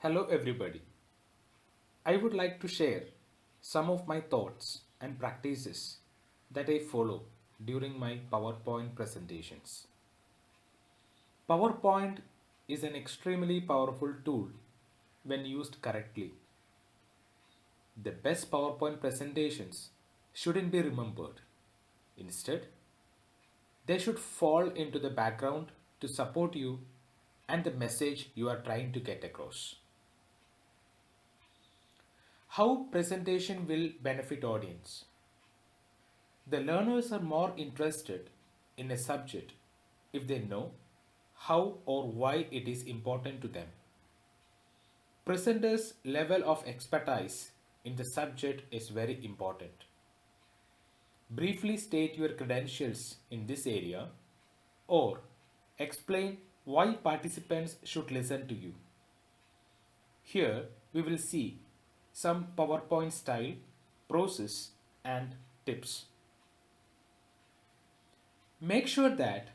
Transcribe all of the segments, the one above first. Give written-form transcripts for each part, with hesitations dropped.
Hello, everybody. I would like to share some of my thoughts and practices that I follow during my PowerPoint presentations. PowerPoint is an extremely powerful tool when used correctly. The best PowerPoint presentations shouldn't be remembered. Instead, they should fall into the background to support you and the message you are trying to get across. How presentation will benefit audience? The learners are more interested in a subject if they know how or why it is important to them. Presenters' level of expertise in the subject is very important. Briefly state your credentials in this area or explain why participants should listen to you. Here we will see some PowerPoint style, process and tips. Make sure that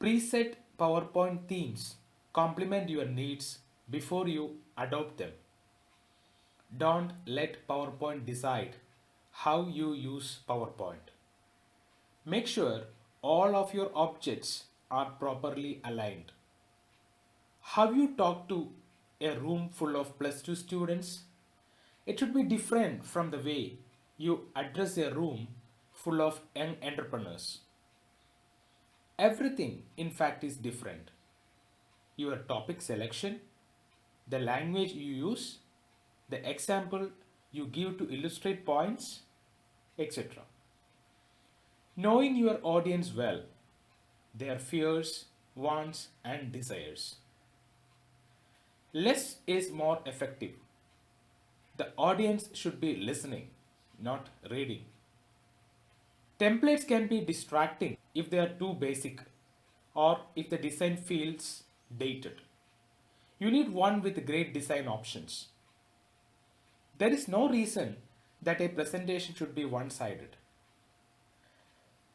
preset PowerPoint themes complement your needs before you adopt them. Don't let PowerPoint decide how you use PowerPoint. Make sure all of your objects are properly aligned. How you talk to a room full of plus 2 students? It should be different from the way you address a room full of young entrepreneurs. Everything, in fact, is different. Your topic selection, the language you use, the example you give to illustrate points, etc. Knowing your audience well, their fears, wants, and desires. Less is more effective. The audience should be listening, not reading. Templates can be distracting if they are too basic or if the design feels dated. You need one with great design options. There is no reason that a presentation should be one-sided.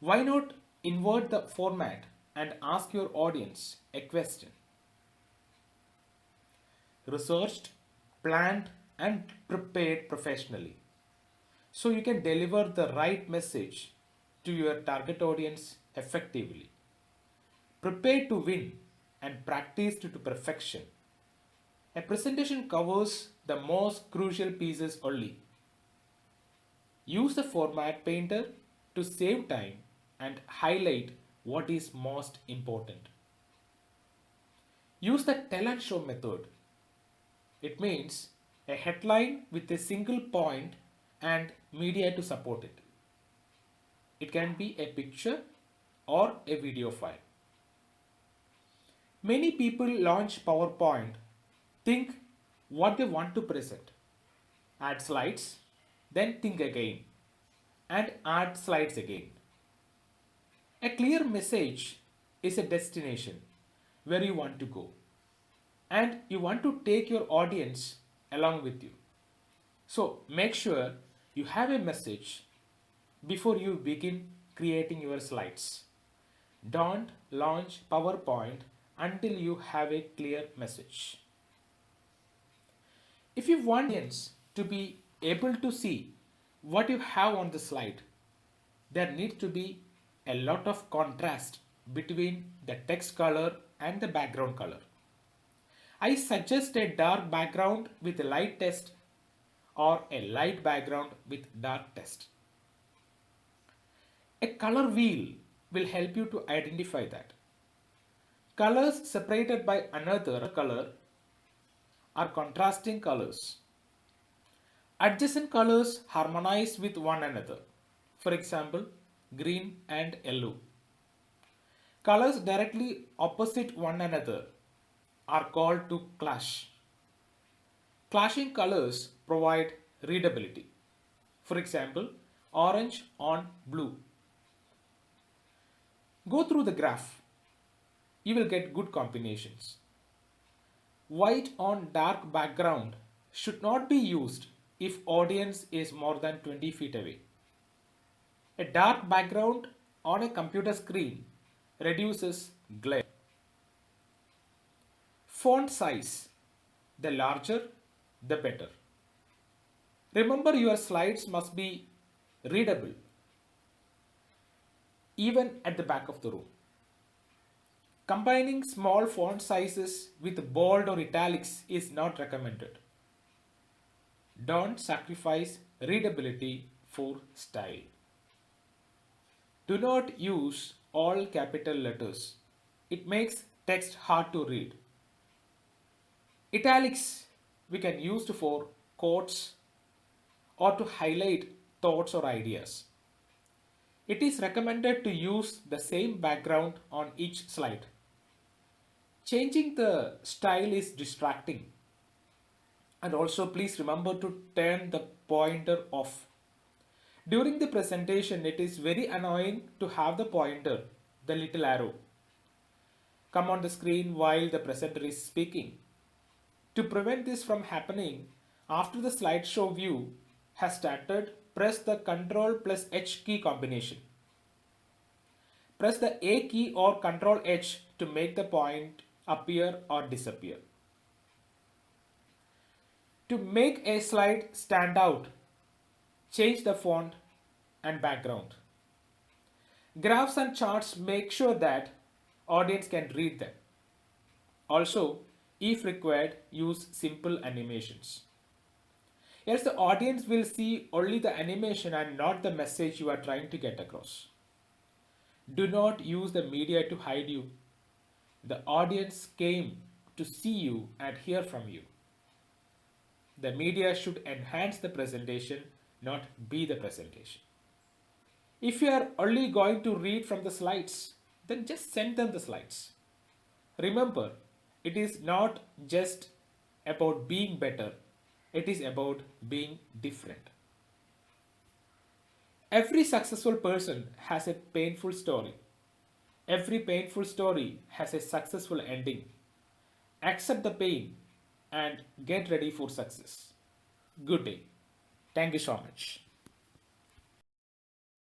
Why not invert the format and ask your audience a question? Researched, planned, and prepared professionally so you can deliver the right message to your target audience effectively. Prepare to win and practice to perfection. A presentation covers the most crucial pieces only. Use the format painter to save time and highlight what is most important. Use the tell and show method. It means a headline with a single point and media to support it. It can be a picture or a video file. Many people launch PowerPoint, think what they want to present, add slides, then think again, and add slides again. A clear message is a destination where you want to go, and you want to take your audience along with you. So make sure you have a message before you begin creating your slides. Don't launch PowerPoint until you have a clear message. If you want audience to be able to see what you have on the slide, there needs to be a lot of contrast between the text color and the background color. I suggest a dark background with a light text or a light background with dark text. A color wheel will help you to identify that. Colors separated by another color are contrasting colors. Adjacent colors harmonize with one another. For example, green and yellow. Colors directly opposite one another are called to clash. Clashing colors provide readability. For example, orange on blue. Go through the graph. You will get good combinations. White on dark background should not be used if audience is more than 20 feet away. A dark background on a computer screen reduces glare. Font size. the larger, the better. Remember, your slides must be readable even at the back of the room. Combining small font sizes with bold or italics is not recommended. Don't sacrifice readability for style. Do not use all capital letters. It makes text hard to read. Italics we can use for quotes or to highlight thoughts or ideas. It is recommended to use the same background on each slide. Changing the style is distracting. And also please remember to turn the pointer off. During the presentation, it is very annoying to have the pointer, the little arrow, come on the screen while the presenter is speaking. To prevent this from happening, after the slideshow view has started, press the Ctrl plus H key combination. Press the A key or Ctrl H to make the point appear or disappear. To make a slide stand out, change the font and background. Graphs and charts make sure that audience can read them. Also, if required, use simple animations. Else the audience will see only the animation and not the message you are trying to get across. Do not use the media to hide you. The audience came to see you and hear from you. The media should enhance the presentation, not be the presentation. If you are only going to read from the slides, then just send them the slides. Remember, it is not just about being better, it is about being different. Every successful person has a painful story. Every painful story has a successful ending. Accept the pain and get ready for success. Good day. Thank you so much.